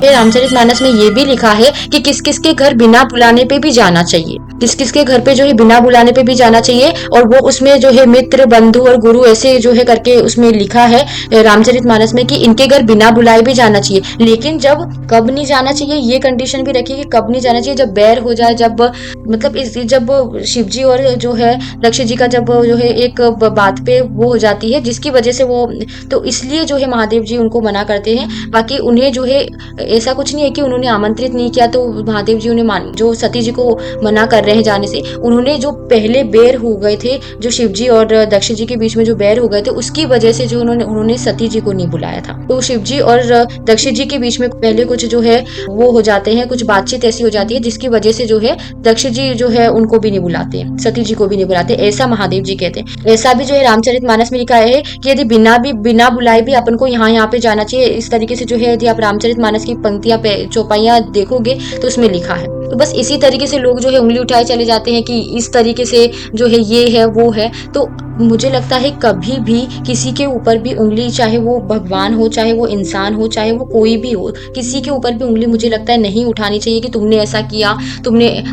रामचरितमानस में ये भी लिखा है कि किस किस के घर बिना बुलाने पे भी जाना चाहिए, किस किस के घर पे जो है बिना बुलाने पे भी जाना चाहिए। और वो उसमें जो है मित्र बंधु और गुरु ऐसे जो है करके उसमें लिखा है रामचरितमानस में कि इनके घर बिना बुलाए भी जाना चाहिए। लेकिन जब कब नहीं जाना चाहिए ये कंडीशन भी रखी कि कब नहीं जाना चाहिए, जब बैर हो जाए, जब मतलब इस जब शिव जी और जो है दक्ष जी का जब जो है एक बात पे वो हो जाती है जिसकी वजह से वो, तो इसलिए जो है महादेव जी उनको मना करते हैं। बाकी उन्हें जो है ऐसा कुछ नहीं है कि उन्होंने आमंत्रित नहीं किया तो महादेव जी उन्हें मान जो सती जी को मना कर रहे हैं जाने से। उन्होंने जो पहले बैर हो गए थे, जो शिव जी और दक्ष जी के बीच में जो बैर हो गए थे, उसकी वजह से जो उन्होंने सती जी को नहीं बुलाया था। तो शिव जी और दक्ष जी के बीच में पहले कुछ जो है वो हो जाते हैं, कुछ बातचीत ऐसी हो जाती है जिसकी वजह से जो है दक्ष जी जो है उनको भी नहीं बुलाते, सती जी को भी नहीं बुलाते, ऐसा महादेव जी कहते हैं। ऐसा भी जो है रामचरितमानस में लिखा है कि यदि बिना बुलाए भी अपन को यहाँ पे जाना चाहिए। इस तरीके से जो है यदि आप रामचरितमानस की पंक्तियां चौपाइयां देखोगे तो उसमें लिखा है। तो बस इसी तरीके से लोग जो है उंगली उठाए चले जाते हैं कि इस तरीके से जो है ये है वो है। तो मुझे लगता है कभी भी किसी के ऊपर भी उंगली, चाहे वो भगवान हो, चाहे वो इंसान हो, चाहे वो कोई भी हो, किसी के ऊपर भी उंगली मुझे लगता है नहीं उठानी चाहिए कि तुमने ऐसा किया,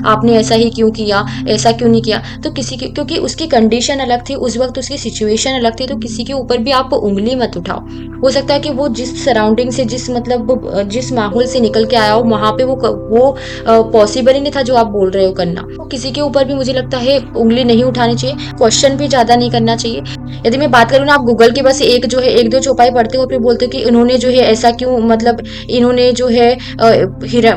आपने ऐसा ही क्यों किया, ऐसा क्यों नहीं किया। तो किसी की, क्योंकि उसकी कंडीशन अलग थी उस वक्त, उसकी सिचुएशन अलग थी, तो किसी के ऊपर भी आप उंगली मत उठाओ। हो सकता है कि वो जिस सराउंडिंग से, जिस मतलब जिस माहौल से निकल के आया हो वहां पे वो पॉसिबल ही नहीं था जो आप बोल रहे हो करना। तो किसी के ऊपर भी मुझे लगता है उंगली नहीं उठानी चाहिए, क्वेश्चन भी ज्यादा नहीं करना चाहिए। यदि मैं बात करूँ ना, आप गूगल के बस एक जो है एक दो चौपाई पढ़ते हो फिर बोलते हो कि इन्होंने जो है ऐसा क्यों, मतलब इन्होंने जो है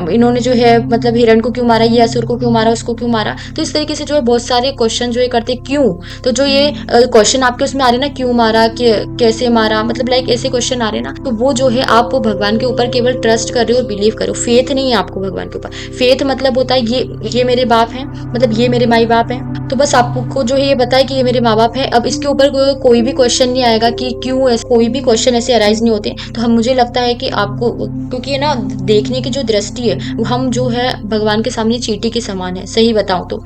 इन्होंने जो है मतलब हिरण को क्यों मारा, ये असुर को क्यों मारा, उसको क्यों मारा। तो इस तरीके से जो है बहुत सारे क्वेश्चन जो है करते क्यों। तो जो ये क्वेश्चन आपके उसमें आ रहे ना, क्यों मारा, कैसे मारा, मतलब लाइक ऐसे क्वेश्चन आ रहे ना, तो वो जो है आप भगवान के ऊपर केवल ट्रस्ट कर रहे हो और बिलीव करो। फेथ नहीं है आपको भगवान के ऊपर। फेथ मतलब होता है ये मेरे बाप हैं, मतलब ये मेरे माई बाप हैं, तो बस आपको जो है ये बताए कि ये मेरे माँ बाप है। अब इसके ऊपर कोई भी क्वेश्चन नहीं आएगा कि क्यों, कोई भी क्वेश्चन ऐसे अराइज नहीं होते। तो हम, मुझे लगता है कि आपको, क्योंकि है ना देखने की जो दृष्टि है, हम जो है भगवान के सामने चींटी के समान है, सही बताऊं तो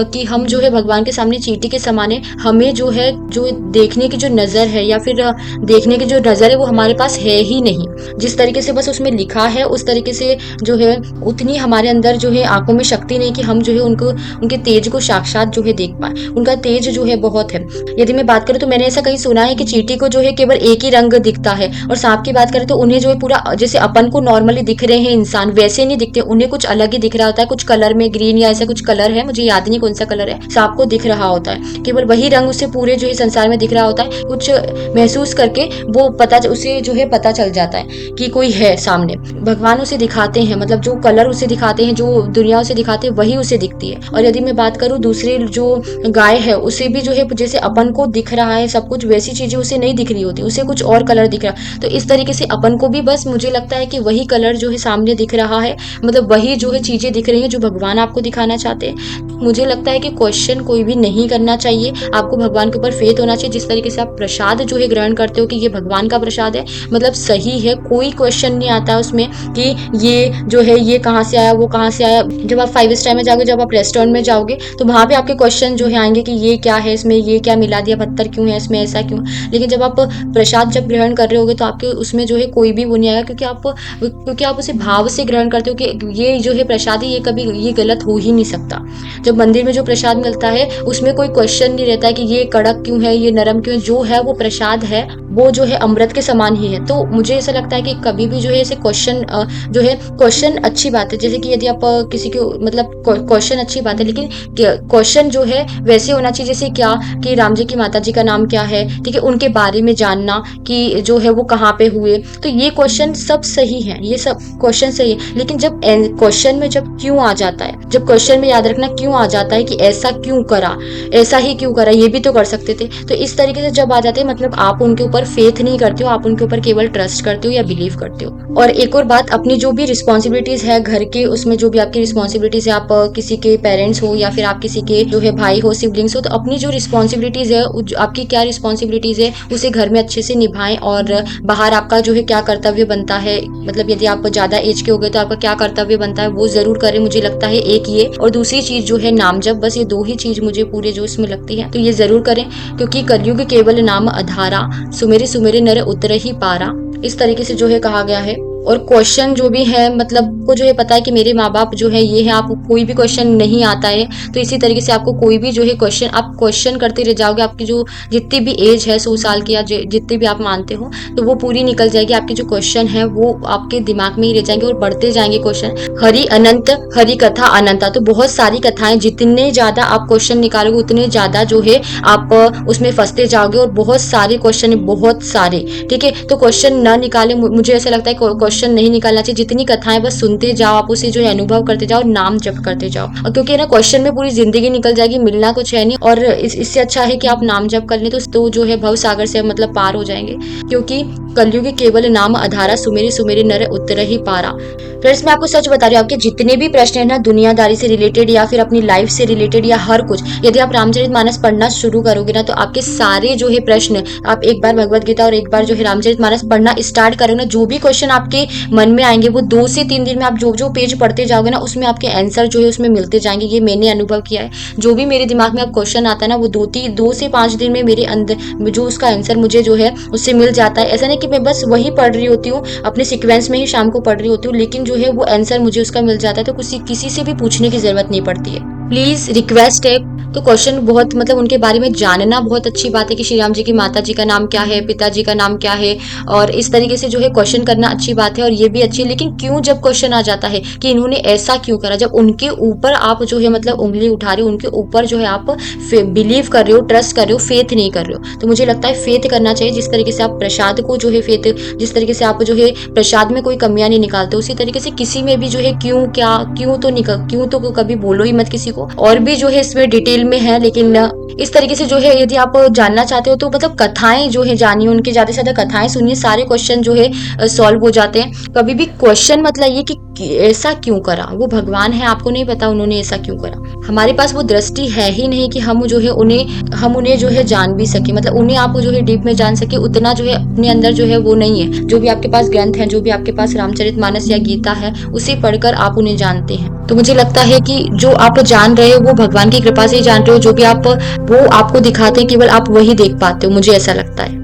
कि हम जो है भगवान के सामने चींटी के समान है। हमें जो है जो देखने की जो नजर है या फिर देखने की जो नजर है वो हमारे पास है ही नहीं। जिस तरीके से बस उसमें लिखा है उस तरीके से जो है उतनी हमारे अंदर जो है आंखों में शक्ति नहीं कि हम जो है उनको, उनके तेज को साक्षात जो है देख पाए। उनका तेज जो है बहुत है। यदि मैं बात करूं तो मैंने ऐसा कहीं सुना है कि चींटी को जो है केवल एक ही रंग दिखता है, और सांप की बात करें तो उन्हें जो है पूरा, जैसे अपन को नॉर्मली दिख रहे हैं इंसान वैसे नहीं दिखते, उन्हें कुछ अलग ही दिख रहा होता है, कुछ कलर में ग्रीन या ऐसा कुछ कलर है, मुझे याद नहीं कौन सा कलर है, सांप को दिख रहा होता है, केवल वही रंग उसे पूरे जो है संसार में दिख रहा होता है। कुछ महसूस करके वो उसे जो है पता चल जाता है कि कोई है सामने। भगवान उसे दिखाते हैं, मतलब जो कलर उसे दिखाते हैं, जो दुनिया उसे दिखाते हैं वही उसे दिखती है। और यदि मैं बात करूं दूसरे जो गाय है उसे भी जो है जैसे अपन को दिख रहा है सब कुछ, वैसी चीजें उसे नहीं दिख रही होती, उसे कुछ और कलर दिख रहा। तो इस तरीके से अपन को भी बस मुझे लगता है कि वही कलर जो है सामने दिख रहा है, मतलब वही जो है चीजें दिख रही है जो भगवान आपको दिखाना चाहते हैं। मुझे लगता है कि क्वेश्चन कोई भी नहीं करना चाहिए, आपको भगवान के ऊपर फेथ होना चाहिए। जिस तरीके से आप प्रसाद जो है ग्रहण करते हो कि ये भगवान का प्रसाद है, मतलब सही है, कोई क्वेश्चन नहीं आता उसमें कि ये जो है ये कहाँ से आया, वो कहाँ से आया। जब आप 5 स्टार में जाओगे, जब आप रेस्टोरेंट में जाओगे तो वहां पे आपके क्वेश्चन जो है आएंगे कि ये क्या है, इसमें ये क्या मिला दिया, पत्थर क्यों है इसमें, ऐसा क्यों। लेकिन जब आप प्रसाद जब ग्रहण कर रहे होगे तो आपके उसमें जो है कोई भी वो नहीं आएगा, क्योंकि आप उसे भाव से ग्रहण करते हो कि ये जो है प्रसाद है, ये कभी ये गलत हो ही नहीं सकता। जब मंदिर में जो प्रसाद मिलता है उसमें कोई क्वेश्चन नहीं रहता है कि ये कड़क क्यों है, ये नरम क्यों है, जो है वो प्रसाद है, वो जो है अमृत के समान ही है। तो मुझे ऐसा लगता है कि कभी भी जो है ऐसे क्वेश्चन जो है, क्वेश्चन अच्छी बात है, जैसे कि यदि आप किसी को, मतलब क्वेश्चन अच्छी बात है, लेकिन क्वेश्चन जो है वैसे होना चाहिए जैसे क्या कि राम जी की माता जी का नाम क्या है, ठीक है, उनके बारे में जानना कि जो है वो कहाँ पे हुए। तो ये क्वेश्चन सब सही है, ये सब क्वेश्चन सही है। लेकिन जब क्वेश्चन में जब क्यों आ जाता है, जब क्वेश्चन में याद रखना क्यों आ जाता है कि ऐसा क्यों करा, ऐसा ही क्यों करा, ये भी तो कर सकते थे, तो इस तरीके से जब आ जाते हैं मतलब आप उनके ऊपर फेथ नहीं करते हो, आप उनके ऊपर केवल ट्रस्ट करते हो या बिलीव करते हो। और एक और बात, अपनी जो भी रिस्पॉन्सिबिलिटीज है घर के, उसमें जो भी आपकी रिस्पॉन्सिबिलिटीज है, आप किसी के पेरेंट्स हो या फिर आप किसी के जो है भाई हो, सिबलिंग्स हो, तो अपनी जो रिस्पॉन्सिबिलिटीज है, आपकी क्या रिस्पॉन्सिबिलिटीज है उसे घर में अच्छे से निभाएं। और बाहर आपका जो है क्या कर्तव्य बनता है, मतलब यदि आप ज्यादा एज के हो गए तो आपका क्या कर्तव्य बनता है वो जरूर करें। मुझे लगता है एक ये, और दूसरी चीज जो है नाम जप, बस ये दो ही चीज मुझे पूरे जो इसमें लगती है, तो ये जरूर करें, क्योंकि कलयुग केवल नाम आधारा, सुमेरे सुमेरे नर उतर ही पारा, इस तरीके से जो है कहा गया है। और क्वेश्चन जो भी है मतलब को जो है पता है कि मेरे माँ बाप जो है ये है, आपको कोई भी क्वेश्चन नहीं आता है तो इसी तरीके से आपको कोई भी जो है क्वेश्चन आप क्वेश्चन करते रह जाओगे। आपकी जो जितनी भी एज है 100 साल की या जितनी भी आप मानते हो तो वो पूरी निकल जाएगी। आपके जो क्वेश्चन है वो आपके दिमाग में ही रह जाएंगे और बढ़ते जाएंगे क्वेश्चन। हरि अनंत हरि कथा अनंता, तो बहुत सारी कथाएं, जितने ज्यादा आप क्वेश्चन निकालोगे उतने ज्यादा जो है आप उसमें फंसते जाओगे और बहुत सारे क्वेश्चन है, बहुत सारे। ठीक है, तो क्वेश्चन ना निकाले, मुझे ऐसा लगता है क्वेश्चन नहीं निकालना चाहिए। जितनी कथाएं बस सुनते जाओ, आप उसे जो है अनुभव करते जाओ, नाम जप करते जाओ। और क्योंकि ना क्वेश्चन में पूरी जिंदगी निकल जाएगी, मिलना कुछ है नहीं। और इससे अच्छा है कि आप नाम जप कर लें तो जो है भव सागर से मतलब पार हो जाएंगे। क्योंकि कलयुगी केवल नाम आधारा, सुमेरे सुमेरे नर उतर ही पारा। फ्रेंड्स, मैं आपको सच बता रही हूँ, आपके जितने भी प्रश्न है ना दुनियादारी से रिलेटेड या फिर अपनी लाइफ से रिलेटेड या हर कुछ, यदि आप रामचरितमानस पढ़ना शुरू करोगे ना तो आपके सारे जो है प्रश्न, आप एक बार भगवत गीता और एक बार जो है रामचरितमानस पढ़ना स्टार्ट करोगे ना, जो भी क्वेश्चन आपके मन में आएंगे वो 2 से 3 दिन में आप जो जो पेज पढ़ते जाओगे ना उसमें आपके आंसर जो है उसमें मिलते जाएंगे। ये मैंने अनुभव किया है। जो भी मेरे दिमाग में अब क्वेश्चन आता है ना वो 2 से 5 दिन में मेरे अंदर जो उसका आंसर मुझे जो है उससे मिल जाता है। ऐसा नहीं कि मैं बस वही पढ़ रही होती हूँ, अपने सीक्वेंस में ही शाम को पढ़ रही होती हूँ, लेकिन जो है वो आंसर मुझे उसका मिल जाता है, तो किसी से भी पूछने की जरूरत नहीं पड़ती है। प्लीज रिक्वेस्ट है, तो क्वेश्चन बहुत मतलब उनके बारे में जानना बहुत अच्छी बात है कि श्री राम जी की माता जी का नाम क्या है, पिताजी का नाम क्या है, और इस तरीके से जो है क्वेश्चन करना अच्छी बात है और ये भी अच्छी है। लेकिन क्यों जब क्वेश्चन आ जाता है कि इन्होंने ऐसा क्यों करा, जब उनके ऊपर आप जो है मतलब उंगली उठा रहे हो, उनके ऊपर जो है आप बिलीव कर रहे हो, ट्रस्ट कर रहे हो, फेथ नहीं कर रहे हो, तो मुझे लगता है फेथ करना चाहिए। जिस तरीके से आप प्रसाद को जो है फेथ, जिस तरीके से आप जो है प्रसाद में कोई कमियां नहीं निकालते, उसी तरीके से किसी में भी जो है क्यों तो कभी बोलो ही मत किसी को। और भी जो है इसमें डिटेल में है, लेकिन इस तरीके से जो है यदि आप जानना चाहते हो तो मतलब कथाएं जो है जानिए, उनकी ज्यादा से ज्यादा कथाएं सुनिए, सारे क्वेश्चन जो है सॉल्व हो जाते हैं। कभी भी क्वेश्चन मतलब ये कि ऐसा क्यों करा, वो भगवान है, आपको नहीं पता उन्होंने ऐसा क्यों करा। हमारे पास वो दृष्टि है ही नहीं कि हम जो है उन्हें जो है जान भी सके, मतलब उन्हें आप जो है डीप में जान सके, उतना जो है अपने अंदर जो है वो नहीं है। जो भी आपके पास ग्रंथ है, जो भी आपके पास रामचरितमानस या गीता है, उसे पढ़कर आप उन्हें जानते हैं। तो मुझे लगता है कि जो आप जान रहे हो वो भगवान की कृपा से ही जान रहे हो। जो भी आप वो आपको दिखाते हैं केवल आप वही देख पाते हो, मुझे ऐसा लगता है।